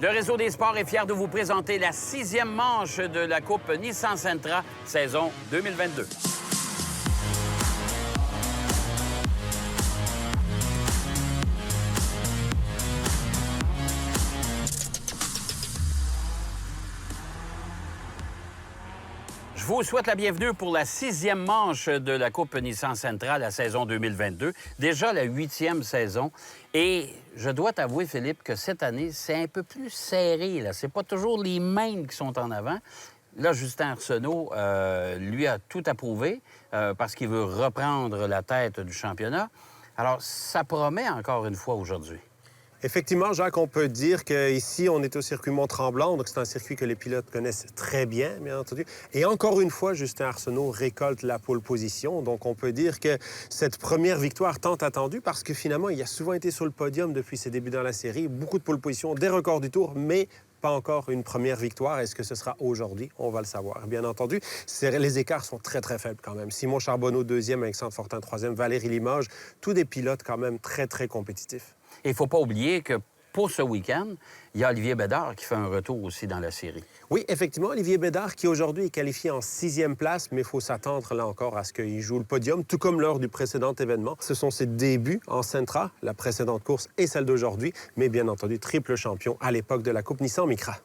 Le Réseau des sports est fier de vous présenter la 6e manche de la Coupe Nissan Sentra, saison 2022. Je vous souhaite la bienvenue pour la 6e manche de la Coupe Nissan Sentra, la saison 2022. Déjà la 8e saison. Et je dois t'avouer, Philippe, que cette année, c'est un peu plus serré. C'est pas toujours les mêmes qui sont en avant. Là, Justin Arsenault, lui, a tout approuvé parce qu'il veut reprendre la tête du championnat. Alors, ça promet encore une fois aujourd'hui. Effectivement, Jacques, on peut dire qu'ici, on est au circuit Mont-Tremblant, donc c'est un circuit que les pilotes connaissent très bien, bien entendu. Et encore une fois, Justin Arsenault récolte la pole position, donc on peut dire que cette première victoire tant attendue, parce que finalement, il a souvent été sur le podium depuis ses débuts dans la série, beaucoup de pole position, des records du tour, mais pas encore une première victoire. Est-ce que ce sera aujourd'hui? On va le savoir, bien entendu. Les écarts sont très, très faibles quand même. Simon Charbonneau, 2e, Alexandre Fortin, 3e, Valérie Limoges, tous des pilotes quand même très, très compétitifs. Et il ne faut pas oublier que pour ce week-end, il y a Olivier Bédard qui fait un retour aussi dans la série. Oui, effectivement, Olivier Bédard qui aujourd'hui est qualifié en 6e place, mais il faut s'attendre là encore à ce qu'il joue le podium, tout comme lors du précédent événement. Ce sont ses débuts en Sentra, la précédente course et celle d'aujourd'hui, mais bien entendu triple champion à l'époque de la Coupe Nissan Micra.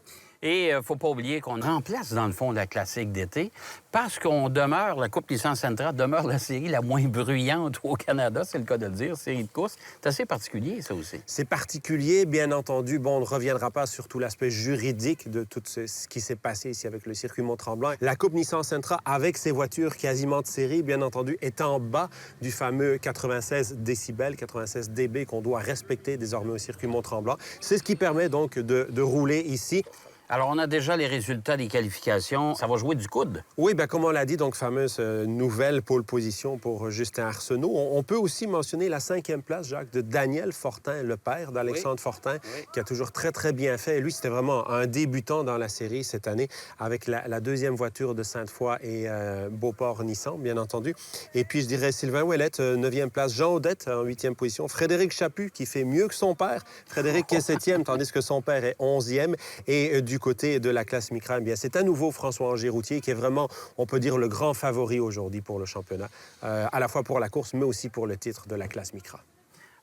Et il ne faut pas oublier qu'on remplace, dans le fond, la classique d'été parce qu'on demeure, la Coupe Nissan Sentra demeure la série la moins bruyante au Canada, c'est le cas de le dire, série de courses. C'est assez particulier, ça aussi. C'est particulier, bien entendu. Bon, on ne reviendra pas sur tout l'aspect juridique de tout ce qui s'est passé ici avec le circuit Mont-Tremblant. La Coupe Nissan Sentra, avec ses voitures quasiment de série, bien entendu, est en bas du fameux 96 décibels, 96 dB qu'on doit respecter désormais au circuit Mont-Tremblant. C'est ce qui permet donc de rouler ici. Alors, on a déjà les résultats des qualifications. Ça va jouer du coude. Oui, bien, comme on l'a dit, donc, fameuse nouvelle pole position pour Justin Arsenault. On peut aussi mentionner la 5e place, Jacques, de Daniel Fortin, le père d'Alexandre Fortin, qui a toujours très, très bien fait. Lui, c'était vraiment un débutant dans la série cette année, avec la 2e voiture de Sainte-Foy et Beauport-Nissan, bien entendu. Et puis, je dirais Sylvain Ouellette, 9e place. Jean Audette, en 8e position. Frédéric Chaput, qui fait mieux que son père. Frédéric qui est 7e, tandis que son père est 11e. Et du côté de la classe Micra, eh bien, c'est à nouveau François-Angers Routier qui est vraiment, on peut dire, le grand favori aujourd'hui pour le championnat, à la fois pour la course, mais aussi pour le titre de la classe Micra.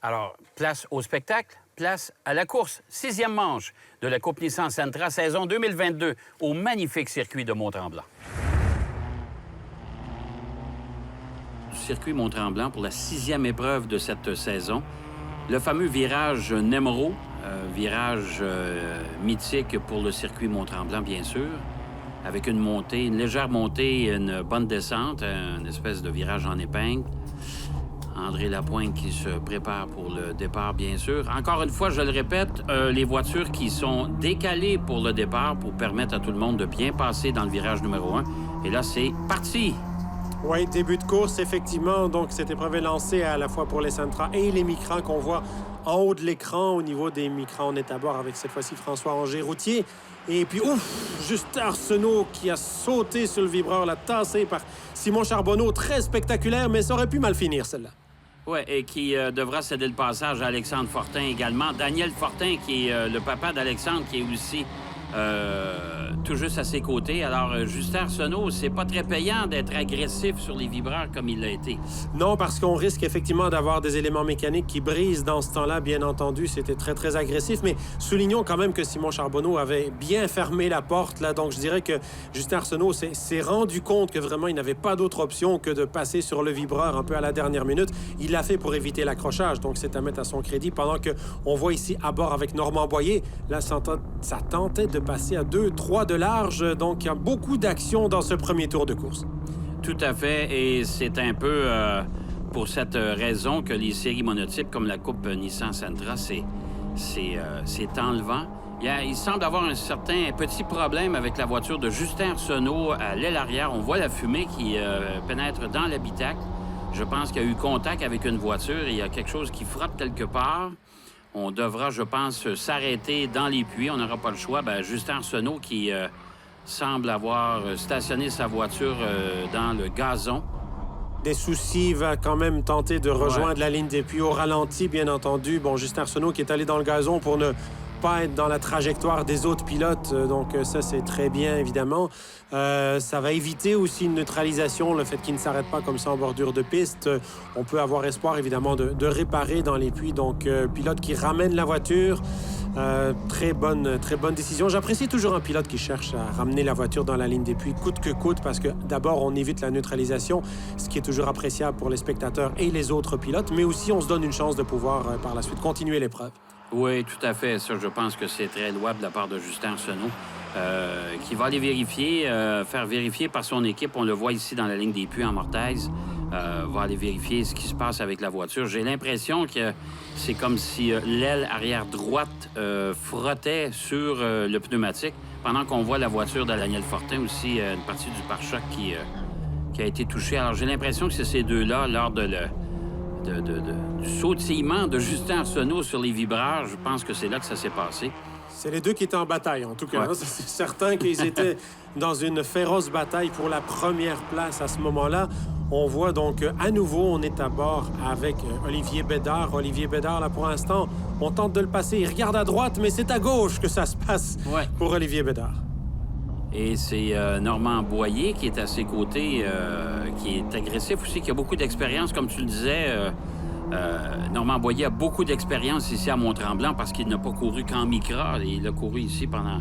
Alors, place au spectacle, place à la course. 6e manche de la Coupe Nissan Sentra, saison 2022, au magnifique circuit de Mont-Tremblant. Circuit Mont-Tremblant pour la 6e épreuve de cette saison. Le fameux virage Nemro, virage mythique pour le circuit Mont-Tremblant, bien sûr, avec une montée, une légère montée et une bonne descente, une espèce de virage en épingle. André Lapointe qui se prépare pour le départ, bien sûr. Encore une fois, je le répète, les voitures qui sont décalées pour le départ pour permettre à tout le monde de bien passer dans le virage numéro 1. Et là, c'est parti! Oui, début de course, effectivement. Donc, cette épreuve est lancée à la fois pour les Sentra et les Micra qu'on voit en haut de l'écran. Au niveau des Micra, on est à bord avec cette fois-ci François-Angers Routier. Et puis, Justin Arsenault qui a sauté sur le vibreur, la tassé par Simon Charbonneau. Très spectaculaire, mais ça aurait pu mal finir, celle-là. Oui, et qui devra céder le passage à Alexandre Fortin également. Daniel Fortin, qui est le papa d'Alexandre, qui est aussi tout juste à ses côtés. Alors, Justin Arsenault, c'est pas très payant d'être agressif sur les vibreurs comme il l'a été. Non, parce qu'on risque effectivement d'avoir des éléments mécaniques qui brisent dans ce temps-là, bien entendu. C'était très, très agressif. Mais soulignons quand même que Simon Charbonneau avait bien fermé la porte, là. Donc, je dirais que Justin Arsenault s'est rendu compte que vraiment, il n'avait pas d'autre option que de passer sur le vibreur un peu à la dernière minute. Il l'a fait pour éviter l'accrochage. Donc, c'est à mettre à son crédit. Pendant qu'on voit ici à bord avec Normand Boyer, là, ça tentait de passer à 2-3 de large. Donc, il y a beaucoup d'action dans ce premier tour de course. Tout à fait. Et c'est un peu pour cette raison que les séries monotypes comme la Coupe Nissan Sentra, c'est enlevant. Il semble avoir un certain petit problème avec la voiture de Justin Arsenault à l'aile arrière. On voit la fumée qui pénètre dans l'habitacle. Je pense qu'il y a eu contact avec une voiture et il y a quelque chose qui frotte quelque part. On devra, je pense, s'arrêter dans les puits. On n'aura pas le choix. Justin Arsenault qui semble avoir stationné sa voiture dans le gazon. Des soucis, va quand même tenter de rejoindre la ligne des puits au ralenti, bien entendu. Bon, Justin Arsenault qui est allé dans le gazon pour pas être dans la trajectoire des autres pilotes. Donc ça, c'est très bien, évidemment. Ça va éviter aussi une neutralisation, le fait qu'il ne s'arrête pas comme ça en bordure de piste. On peut avoir espoir, évidemment, de réparer dans les puits. Donc, pilote qui ramène la voiture. Très bonne décision. J'apprécie toujours un pilote qui cherche à ramener la voiture dans la ligne des puits, coûte que coûte, parce que d'abord, on évite la neutralisation, ce qui est toujours appréciable pour les spectateurs et les autres pilotes, mais aussi on se donne une chance de pouvoir, par la suite, continuer l'épreuve. Oui, tout à fait. Ça, je pense que c'est très louable de la part de Justin Arsenault, qui va aller vérifier, faire vérifier par son équipe. On le voit ici dans la ligne des puits en Mortaise. Va aller vérifier ce qui se passe avec la voiture. J'ai l'impression que c'est comme si l'aile arrière droite frottait sur le pneumatique, pendant qu'on voit la voiture de Daniel Fortin aussi, une partie du pare-choc qui a été touchée. Alors, j'ai l'impression que c'est ces deux-là, lors du sautillement de Justin Arsenault sur les vibreurs. Je pense que c'est là que ça s'est passé. C'est les deux qui étaient en bataille, en tout cas. Ouais. Hein? C'est certain qu'ils étaient dans une féroce bataille pour la première place à ce moment-là. On voit donc à nouveau, on est à bord avec Olivier Bédard. Olivier Bédard, là, pour l'instant, on tente de le passer. Il regarde à droite, mais c'est à gauche que ça se passe pour Olivier Bédard. Et c'est Normand Boyer qui est à ses côtés, qui est agressif aussi, qui a beaucoup d'expérience, comme tu le disais. Normand Boyer a beaucoup d'expérience ici à Mont-Tremblant parce qu'il n'a pas couru qu'en Micra. Il a couru ici pendant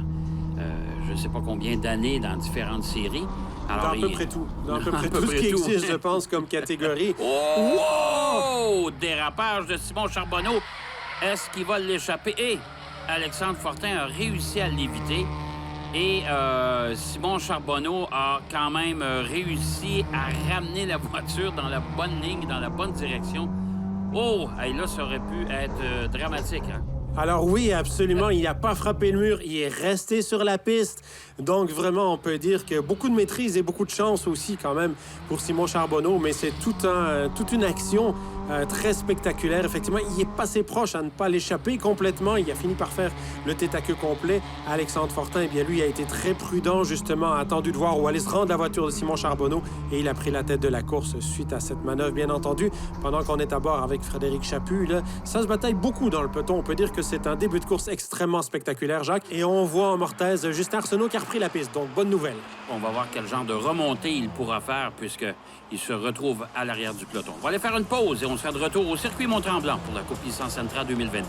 je ne sais pas combien d'années dans différentes séries. Alors, Dans à peu près tout. Dans à peu près tout ce qui existe, je pense, comme catégorie. Oh! Dérapage de Simon Charbonneau. Est-ce qu'il va l'échapper? Et Alexandre Fortin a réussi à l'éviter. Et Simon Charbonneau a quand même réussi à ramener la voiture dans la bonne ligne, dans la bonne direction. Oh! Hey, là, ça aurait pu être dramatique, hein? Alors oui, absolument, il n'a pas frappé le mur, il est resté sur la piste. Donc vraiment, on peut dire que beaucoup de maîtrise et beaucoup de chance aussi quand même pour Simon Charbonneau, mais c'est toute une action très spectaculaire. Effectivement, il est passé proche à ne pas l'échapper complètement. Il a fini par faire le tête-à-queue complet. Alexandre Fortin, eh bien lui, a été très prudent justement, a attendu de voir où allait se rendre la voiture de Simon Charbonneau et il a pris la tête de la course suite à cette manœuvre, bien entendu. Pendant qu'on est à bord avec Frédéric Chaput, là, ça se bataille beaucoup dans le peloton. On peut dire que c'est un début de course extrêmement spectaculaire, Jacques. Et on voit en Mortaise Justin Arsenault qui a repris la piste. Donc, bonne nouvelle. On va voir quel genre de remontée il pourra faire puisqu'il se retrouve à l'arrière du peloton. On va aller faire une pause et on sera de retour au circuit Mont-Tremblant pour la Coupe Nissan Sentra 2022.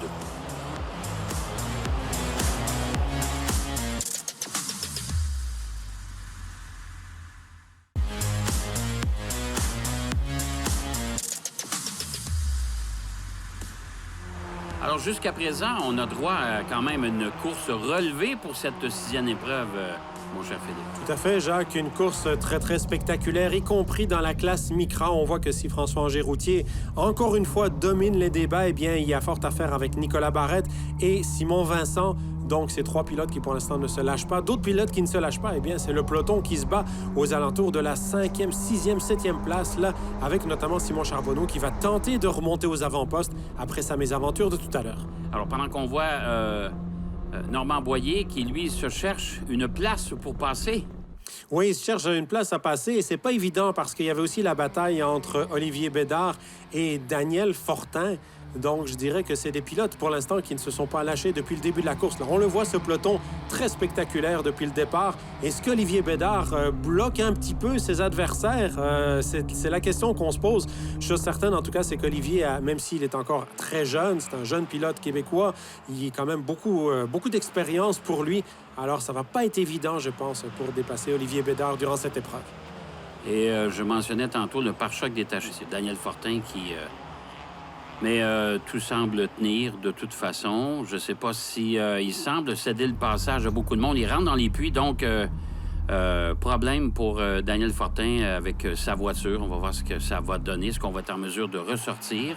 Alors, jusqu'à présent, on a droit à quand même une course relevée pour cette 6e épreuve, mon cher Philippe. Tout à fait, Jacques. Une course très, très spectaculaire, y compris dans la classe Micra. On voit que si François Routier, encore une fois, domine les débats, eh bien, il y a fort à faire avec Nicolas Barrette et Simon Vincent. Donc, ces trois pilotes qui, pour l'instant, ne se lâchent pas. D'autres pilotes qui ne se lâchent pas, eh bien, c'est le peloton qui se bat aux alentours de la 5e, 6e, 7e place, là, avec notamment Simon Charbonneau qui va tenter de remonter aux avant-postes après sa mésaventure de tout à l'heure. Alors, pendant qu'on voit Normand Boyer qui, lui, se cherche une place pour passer. Oui, il se cherche une place à passer et c'est pas évident parce qu'il y avait aussi la bataille entre Olivier Bédard et Daniel Fortin. Donc, je dirais que c'est des pilotes, pour l'instant, qui ne se sont pas lâchés depuis le début de la course. Là, on le voit, ce peloton très spectaculaire depuis le départ. Est-ce qu'Olivier Bédard bloque un petit peu ses adversaires? C'est la question qu'on se pose. Chose certaine, en tout cas, c'est qu'Olivier, même s'il est encore très jeune, c'est un jeune pilote québécois, il y a quand même beaucoup d'expérience pour lui. Alors, ça va pas être évident, je pense, pour dépasser Olivier Bédard durant cette épreuve. Et je mentionnais tantôt le pare-choc détaché. C'est Daniel Fortin qui... Mais tout semble tenir de toute façon. Je ne sais pas si il semble céder le passage à beaucoup de monde. Il rentre dans les puits, donc problème pour Daniel Fortin avec sa voiture. On va voir ce que ça va donner, ce qu'on va être en mesure de ressortir.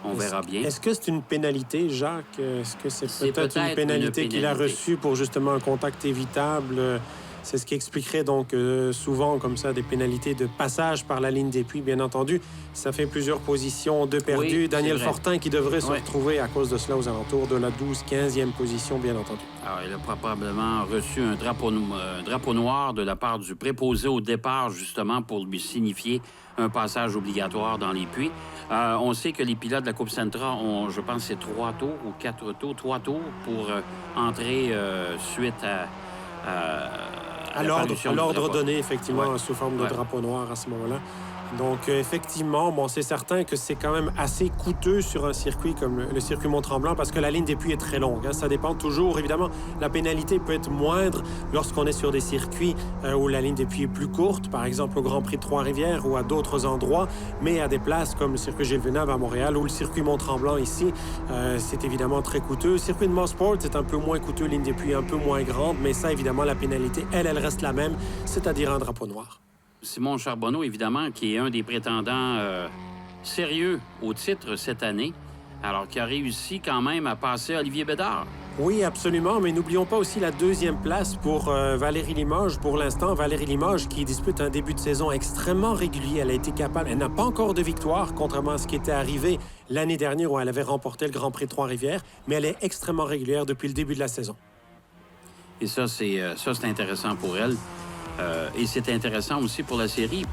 On verra bien. Est-ce que c'est une pénalité, Jacques? Est-ce que c'est peut-être une pénalité qu'il a reçue pour justement un contact évitable? C'est ce qui expliquerait donc souvent comme ça des pénalités de passage par la ligne des puits, bien entendu. Ça fait plusieurs positions de perdu. Oui, Daniel Fortin qui devrait se retrouver à cause de cela aux alentours de la 12-15e position, bien entendu. Alors, il a probablement reçu un drapeau noir de la part du préposé au départ, justement, pour lui signifier un passage obligatoire dans les puits. On sait que les pilotes de la Coupe Sentra ont, je pense, c'est 3 tours ou 4 tours, 3 tours pour entrer suite à l'ordre donné, effectivement, sous forme de drapeau noir à ce moment-là. Donc, effectivement, bon, c'est certain que c'est quand même assez coûteux sur un circuit comme le circuit Mont-Tremblant parce que la ligne des puits est très longue. Hein. Ça dépend toujours. Évidemment, la pénalité peut être moindre lorsqu'on est sur des circuits où la ligne des puits est plus courte, par exemple au Grand Prix de Trois-Rivières ou à d'autres endroits, mais à des places comme le circuit Gilles Villeneuve à Montréal ou le circuit Mont-Tremblant ici, c'est évidemment très coûteux. Le circuit de Mosport, c'est un peu moins coûteux, ligne des puits un peu moins grande, mais ça, évidemment, la pénalité, elle reste la même, c'est-à-dire un drapeau noir. Simon Charbonneau, évidemment, qui est un des prétendants sérieux au titre cette année, alors qui a réussi quand même à passer Olivier Bédard. Oui, absolument, mais n'oublions pas aussi la 2e place pour Valérie Limoges. Pour l'instant, Valérie Limoges qui dispute un début de saison extrêmement régulier. Elle a été capable, elle n'a pas encore de victoire, contrairement à ce qui était arrivé l'année dernière où elle avait remporté le Grand Prix de Trois-Rivières, mais elle est extrêmement régulière depuis le début de la saison. Et ça, c'est intéressant pour elle. Et c'est intéressant aussi pour la série.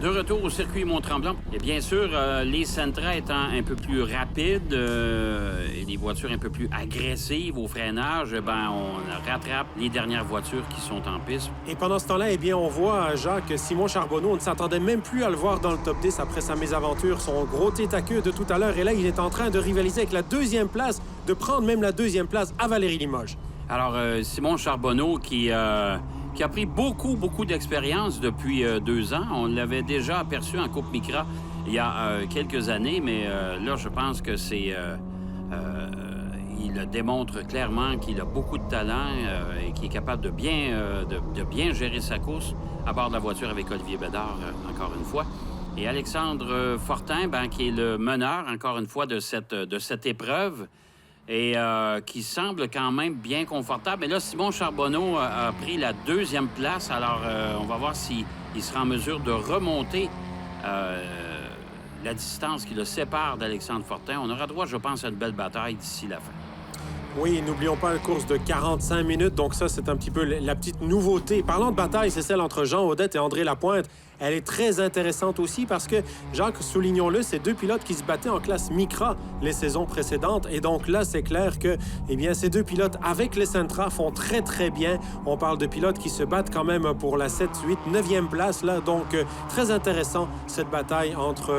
De retour au circuit Mont-Tremblant. Et bien sûr, les Sentra étant un peu plus rapides et les voitures un peu plus agressives au freinage, on rattrape les dernières voitures qui sont en piste. Et pendant ce temps-là, on voit, Jacques, Simon Charbonneau, on ne s'attendait même plus à le voir dans le top 10 après sa mésaventure, son gros tête à queue de tout à l'heure. Et là, il est en train de rivaliser avec la 2e place, de prendre même la 2e place à Valérie Limoges. Alors, Simon Charbonneau qui a pris beaucoup d'expérience depuis 2 ans. On l'avait déjà aperçu en Coupe Micra il y a quelques années, mais là, je pense que il démontre clairement qu'il a beaucoup de talent et qu'il est capable de bien gérer sa course à bord de la voiture avec Olivier Bédard, encore une fois. Et Alexandre Fortin, qui est le meneur, encore une fois, de cette épreuve, et qui semble quand même bien confortable. Mais là, Simon Charbonneau a pris la 2e place. Alors, on va voir s'il sera en mesure de remonter la distance qui le sépare d'Alexandre Fortin. On aura droit, je pense, à une belle bataille d'ici la fin. Oui, n'oublions pas la course de 45 minutes. Donc ça, c'est un petit peu la petite nouveauté. Parlant de bataille, c'est celle entre Jean Audette et André Lapointe. Elle est très intéressante aussi parce que, Jacques, soulignons-le, c'est 2 pilotes qui se battaient en classe Micra les saisons précédentes. Et donc là, c'est clair que ces 2 pilotes avec les Sentra font très, très bien. On parle de pilotes qui se battent quand même pour la 7, 8, 9e place. Là. Donc, très intéressant, cette bataille entre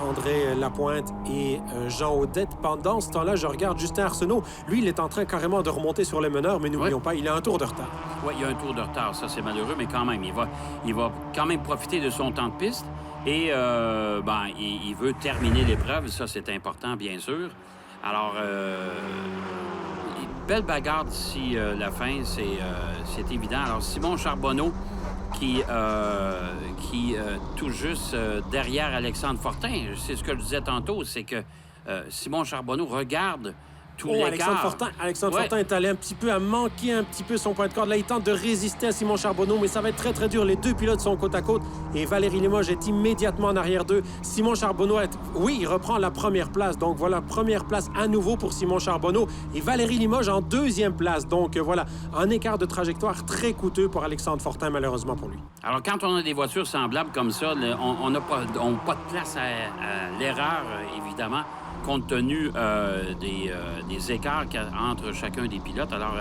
André Lapointe et Jean Audette. Pendant ce temps-là, je regarde Justin Arsenault. Lui, il est en train carrément de remonter sur les meneurs, mais n'oublions pas, il a un tour de retard. Oui, il y a un tour de retard. Ça, c'est malheureux, mais quand même, il va quand même profiter de son temps de piste et il veut terminer l'épreuve. Ça, c'est important, bien sûr. Alors, belle bagarre d'ici la fin, c'est évident. Alors, Simon Charbonneau qui tout juste derrière Alexandre Fortin. C'est ce que je disais tantôt, c'est que Simon Charbonneau regarde tout l'écart. Alexandre Fortin est allé à manquer un petit peu son point de corde. Là, il tente de résister à Simon Charbonneau, mais ça va être très, très dur. Les 2 pilotes sont côte à côte et Valérie Limoges est immédiatement en arrière d'eux. Simon Charbonneau, il reprend la 1re place. Donc voilà, 1re place à nouveau pour Simon Charbonneau et Valérie Limoges en 2e place. Donc voilà, un écart de trajectoire très coûteux pour Alexandre Fortin, malheureusement pour lui. Alors, quand on a des voitures semblables comme ça, on n'a pas de place à l'erreur, évidemment, compte tenu des écarts entre chacun des pilotes. Alors,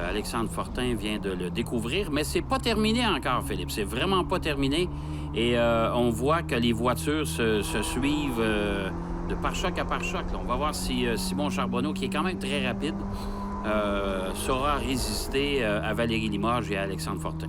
Alexandre Fortin vient de le découvrir, mais c'est pas terminé encore, Philippe. C'est vraiment pas terminé. Et on voit que les voitures se suivent de pare-choc à pare-choc. On va voir si Simon Charbonneau, qui est quand même très rapide, saura résister à Valérie Limoges et à Alexandre Fortin.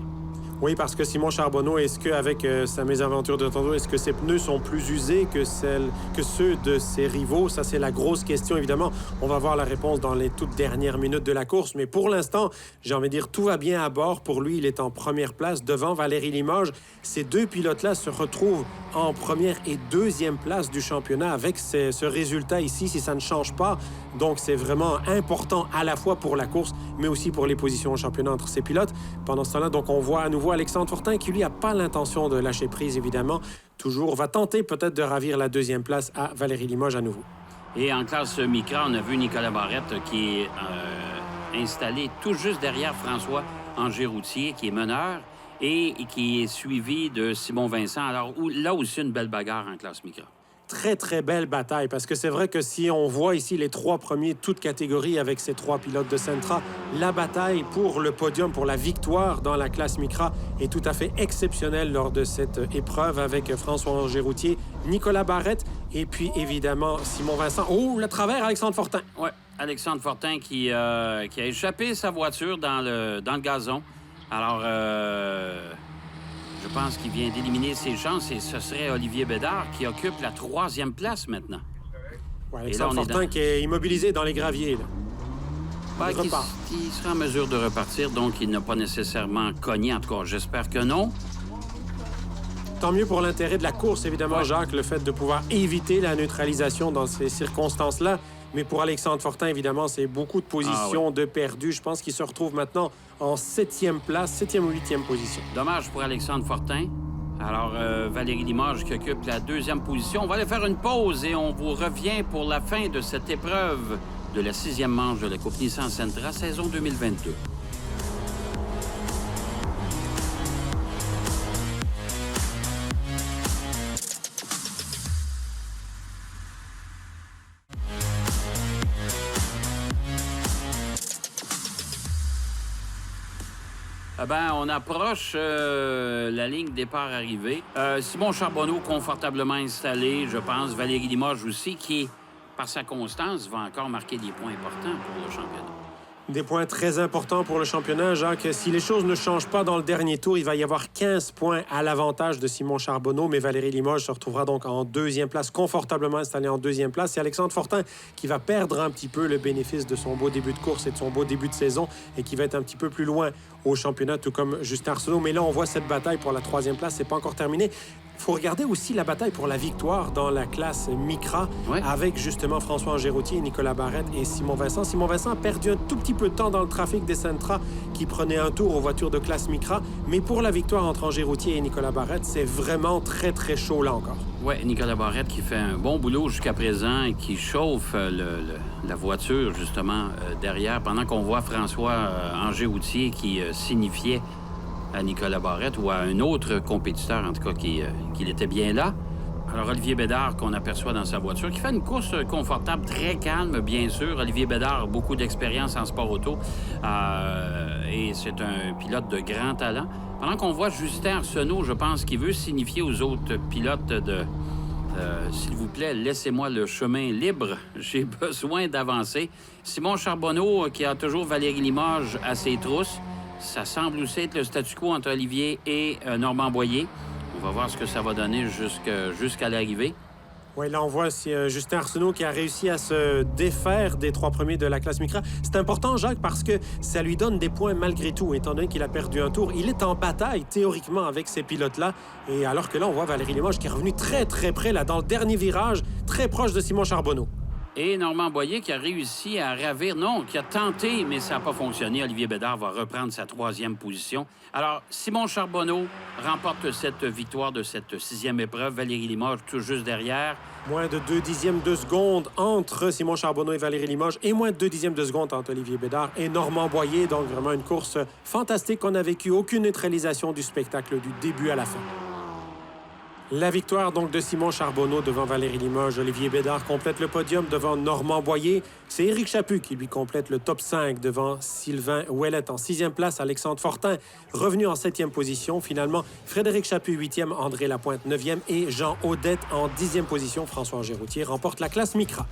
Oui, parce que Simon Charbonneau, est-ce qu'avec sa mésaventure de tantôt, est-ce que ses pneus sont plus usés que ceux de ses rivaux? Ça, c'est la grosse question, évidemment. On va voir la réponse dans les toutes dernières minutes de la course. Mais pour l'instant, j'ai envie de dire, tout va bien à bord. Pour lui, il est en première place devant Valérie Limoges. Ces deux pilotes-là se retrouvent en première et deuxième place du championnat avec ce résultat ici, si ça ne change pas. Donc, c'est vraiment important à la fois pour la course, mais aussi pour les positions au championnat entre ces pilotes. Pendant ce temps-là, donc, on voit à nouveau Alexandre Fortin qui, lui, n'a pas l'intention de lâcher prise, évidemment. Toujours va tenter peut-être de ravir la deuxième place à Valérie Limoges à nouveau. Et en classe Micra, on a vu Nicolas Barrette qui est installé tout juste derrière François Angers-Routier, qui est meneur, et qui est suivi de Simon Vincent. Alors, là aussi, une belle bagarre en classe Micra. Très, très belle bataille, parce que c'est vrai que si on voit ici les trois premiers, toutes catégories avec ces trois pilotes de Sentra, la bataille pour le podium, pour la victoire dans la classe Micra est tout à fait exceptionnelle lors de cette épreuve avec François Angers-Routier, Nicolas Barrette et puis évidemment Simon Vincent. Oh, le travers, Alexandre Fortin. Oui, Alexandre Fortin qui a échappé sa voiture dans le gazon. Alors, je pense qu'il vient d'éliminer ses chances et ce serait Olivier Bédard qui occupe la 3e place maintenant. Ouais, Alexandre Fortin qui est immobilisé dans les graviers. Qui sera en mesure de repartir, donc il n'a pas nécessairement cogné. En tout cas, j'espère que non. Tant mieux pour l'intérêt de la course, évidemment, ouais. Jacques, le fait de pouvoir éviter la neutralisation dans ces circonstances-là. Mais pour Alexandre Fortin, évidemment, c'est beaucoup de positions de perdu. Je pense qu'il se retrouve maintenant en 7e place, 7e ou 8e position. Dommage pour Alexandre Fortin. Alors, Valérie Limoges qui occupe la 2e position. On va aller faire une pause et on vous revient pour la fin de cette épreuve de la 6e manche de la Coupe Nissan Sentra, saison 2022. On approche la ligne départ-arrivée. Simon Charbonneau, confortablement installé, je pense. Valérie Limoges aussi, qui, par sa constance, va encore marquer des points importants pour le championnat. Des points très importants pour le championnat, Jacques. Si les choses ne changent pas dans le dernier tour, il va y avoir 15 points à l'avantage de Simon Charbonneau, mais Valérie Limoges se retrouvera donc en 2e place, confortablement installé en 2e place. C'est Alexandre Fortin qui va perdre un petit peu le bénéfice de son beau début de course et de son beau début de saison et qui va être un petit peu plus loin au championnat, tout comme Justin Arsenault. Mais là, on voit cette bataille pour la 3e place, c'est pas encore terminé. Il faut regarder aussi la bataille pour la victoire dans la classe Micra avec justement François Angers-Routier, Nicolas Barrette et Simon Vincent. Simon Vincent a perdu un tout petit peu de temps dans le trafic des Sentra qui prenait un tour aux voitures de classe Micra. Mais pour la victoire entre Angers-Routier et Nicolas Barrette, c'est vraiment très, très chaud là encore. Oui, Nicolas Barrette qui fait un bon boulot jusqu'à présent et qui chauffe la voiture justement derrière pendant qu'on voit François Angers-Routier qui signifiait à Nicolas Barrette ou à un autre compétiteur, en tout cas, qu'il était bien là. Alors, Olivier Bédard, qu'on aperçoit dans sa voiture, qui fait une course confortable, très calme, bien sûr. Olivier Bédard a beaucoup d'expérience en sport auto et c'est un pilote de grand talent. Pendant qu'on voit Justin Arsenault, je pense qu'il veut signifier aux autres pilotes de s'il vous plaît, laissez-moi le chemin libre. J'ai besoin d'avancer. Simon Charbonneau, qui a toujours Valérie Limoges à ses trousses. Ça semble aussi être le statu quo entre Olivier et Normand Boyer. On va voir ce que ça va donner jusqu'à l'arrivée. Oui, là, on voit Justin Arsenault qui a réussi à se défaire des 3 premiers de la classe Micra. C'est important, Jacques, parce que ça lui donne des points malgré tout, étant donné qu'il a perdu un tour. Il est en bataille, théoriquement, avec ces pilotes-là. Et alors que là, on voit Valérie Limoges qui est revenue très, très près, là, dans le dernier virage, très proche de Simon Charbonneau. Et Normand Boyer qui a réussi à ravir, non, qui a tenté, mais ça n'a pas fonctionné. Olivier Bédard va reprendre sa 3e position. Alors, Simon Charbonneau remporte cette victoire de cette 6e épreuve. Valérie Limoges tout juste derrière. Moins de 2 dixièmes de seconde entre Simon Charbonneau et Valérie Limoges et moins de 2 dixièmes de seconde entre Olivier Bédard et Normand Boyer. Donc, vraiment une course fantastique qu'on a vécu. Aucune neutralisation du spectacle du début à la fin. La victoire donc de Simon Charbonneau devant Valérie Limoges. Olivier Bédard complète le podium devant Normand Boyer. C'est Éric Chaput qui lui complète le top 5 devant Sylvain Ouellet en 6e place. Alexandre Fortin revenu en 7e position. Finalement, Frédéric Chaput 8e, André Lapointe 9e et Jean Audette en 10e position. François Angers-Routier remporte la classe Micra.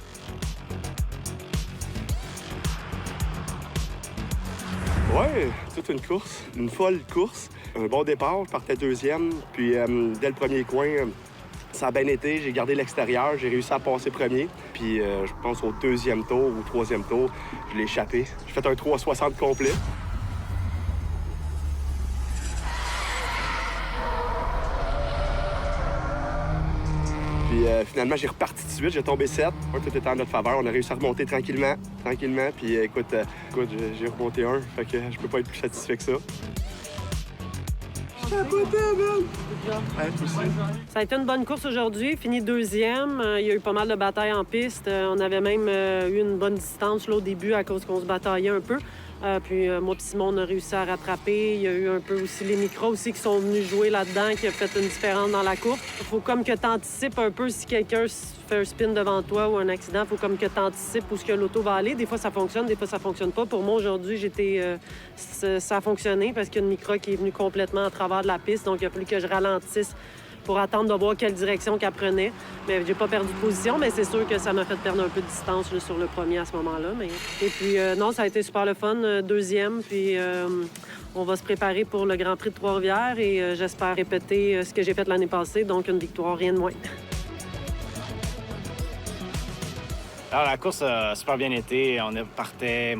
Oui, toute une course, une folle course. Un bon départ, je partais deuxième, puis dès le premier coin, ça a bien été. J'ai gardé l'extérieur, j'ai réussi à passer premier. Puis je pense au deuxième tour ou troisième tour, je l'ai échappé. J'ai fait un 360 complet. Puis finalement, j'ai reparti tout de suite. J'ai tombé 7. Tout était en notre faveur. On a réussi à remonter tranquillement. Puis écoute, j'ai remonté un. Fait que je peux pas être plus satisfait que ça. Ça a été une bonne course aujourd'hui, fini deuxième. Il y a eu pas mal de batailles en piste. On avait même eu une bonne distance là, au début à cause qu'on se bataillait un peu. Puis moi et Simon, on a réussi à rattraper. Il y a eu un peu aussi les micros aussi qui sont venus jouer là-dedans, qui a fait une différence dans la course. Il faut comme que tu anticipes un peu si quelqu'un fait un spin devant toi ou un accident. Il faut comme que tu anticipes où ce que l'auto va aller. Des fois, ça fonctionne, des fois, ça fonctionne pas. Pour moi, aujourd'hui, ça a fonctionné parce qu'il y a une micro qui est venue complètement à travers de la piste. Donc, il a fallu que je ralentisse pour attendre de voir quelle direction qu'elle prenait. Mais j'ai pas perdu de position, mais c'est sûr que ça m'a fait perdre un peu de distance là, sur le premier à ce moment-là. Et puis, non, ça a été super le fun. Deuxième, puis on va se préparer pour le Grand Prix de Trois-Rivières et j'espère répéter ce que j'ai fait l'année passée, donc une victoire, rien de moins. Alors, la course a super bien été. On partait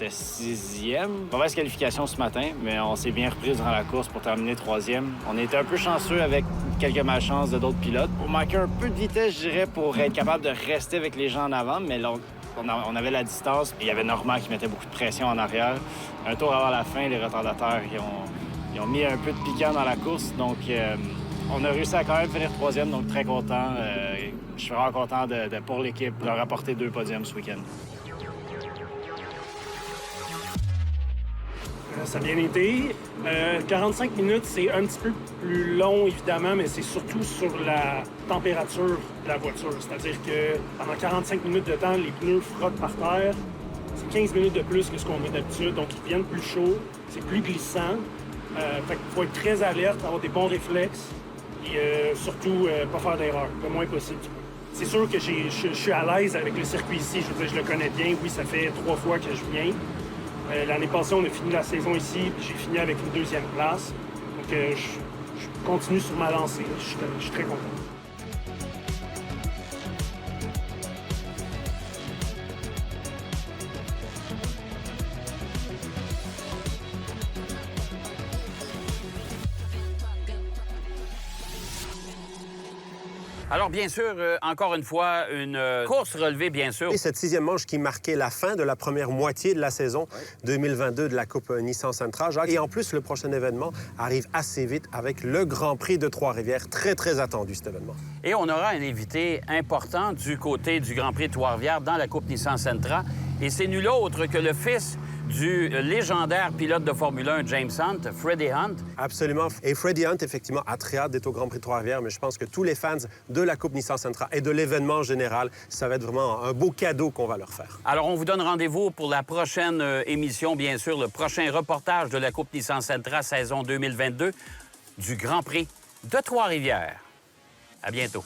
6e. Mauvaise qualification ce matin, mais on s'est bien repris durant la course pour terminer 3e. On était un peu chanceux avec quelques malchances de d'autres pilotes. On manquait un peu de vitesse, je dirais, pour être capable de rester avec les gens en avant, mais là, on avait la distance. Il y avait Normand qui mettait beaucoup de pression en arrière. Un tour avant la fin, les retardateurs ils ont mis un peu de piquant dans la course, donc on a réussi à quand même finir 3e, donc très content. Je suis vraiment content pour l'équipe de leur apporter 2 podiums ce week-end. Ça a bien été. 45 minutes, c'est un petit peu plus long, évidemment, mais c'est surtout sur la température de la voiture. C'est-à-dire que pendant 45 minutes de temps, les pneus frottent par terre. C'est 15 minutes de plus que ce qu'on a d'habitude, donc ils viennent plus chauds, c'est plus glissant. Fait qu'il faut être très alerte, avoir des bons réflexes et surtout pas faire d'erreur, le moins possible. C'est sûr que je suis à l'aise avec le circuit ici. Je veux dire, je le connais bien. Oui, ça fait 3 fois que je viens. L'année passée, on a fini la saison ici, puis j'ai fini avec une 2e place. Donc, je continue sur ma lancée. Je suis très content. Alors, bien sûr, encore une fois, une course relevée, bien sûr. Et cette 6e manche qui marquait la fin de la première moitié de la saison 2022 de la Coupe Nissan Sentra, Jacques. Et en plus, le prochain événement arrive assez vite avec le Grand Prix de Trois-Rivières. Très, très attendu, cet événement. Et on aura un invité important du côté du Grand Prix de Trois-Rivières dans la Coupe Nissan Sentra. Et c'est nul autre que le fils du légendaire pilote de Formule 1, James Hunt, Freddie Hunt. Absolument. Et Freddie Hunt, effectivement, a très hâte d'être au Grand Prix de Trois-Rivières, mais je pense que tous les fans de la Coupe Nissan Sentra et de l'événement en général, ça va être vraiment un beau cadeau qu'on va leur faire. Alors, on vous donne rendez-vous pour la prochaine émission, bien sûr, le prochain reportage de la Coupe Nissan Sentra saison 2022 du Grand Prix de Trois-Rivières. À bientôt.